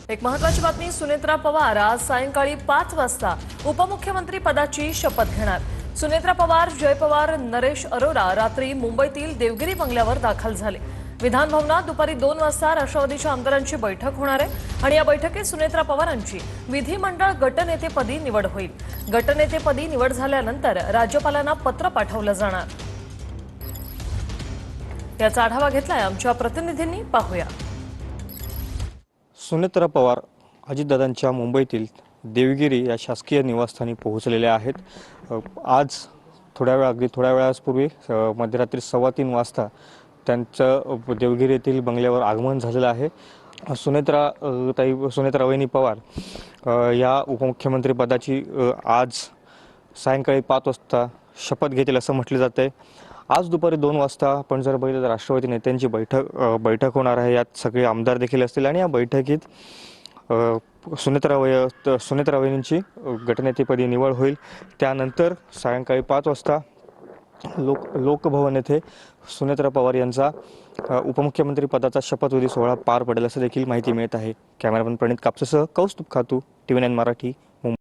एक महत्त्वाची बातमी, सुनेत्रा पवार आज सायंकाळी 5 वाजता उपमुख्यमंत्री पदाची शपथ घेणार। सुनेत्रा पवार, जय पवार, नरेश अरोरा रात्री मुंबईतील देवगिरी बंगल्यावर दाखल झाले। विधान भवनात दुपारी 2 वाजता राष्ट्रवादीच्या आमदारांची बैठक होणार आहे आणि या बैठकीत सुनेत्रा पवारांची विधिमंडळ गटनेतेपदी निवड होईल। गटनेतेपदी निवड झाल्यानंतर राज्यपालांना पत्र पाठवलं जाणार। याचा आढावा घेतलाय आमच्या प्रतिनिधींनी, पाहूया। सुनेत्रा पवार अजितदादांच्या मुंबईतील देवगिरी या शासकीय निवासस्थानी पोहोचलेल्या आहेत। आज अगदी थोड्या वेळापूर्वी मध्यरात्री 3:15 वाजता त्यांचं देवगिरी येथील बंगल्यावर आगमन झालेलं आहे। सुनेत्रा वहिनी पवार या उपमुख्यमंत्री पदाची आज सायंकाळी 5 वाजता शपथ घेतील असं म्हटलं जात आहे। आज दुपारी 2 वाजता आपण जर बघितलं तर राष्ट्रवादी नेत्यांची बैठक होणार आहे। यात सगळे आमदार देखील असतील आणि या बैठकीत सुनेत्रा वहिनींची गटनेतेपदी निवड होईल। त्यानंतर सायंकाळी 5 वाजता लोकभवन येथे सुनेत्रा पवार यांचा उपमुख्यमंत्री पदाचा शपथविधी सोहळा पार पडेल असं देखील माहिती मिळत आहे। कॅमेरामन प्रणित कापसेसह कौस्तुभ खातू, TV9 मराठी, मुंबई।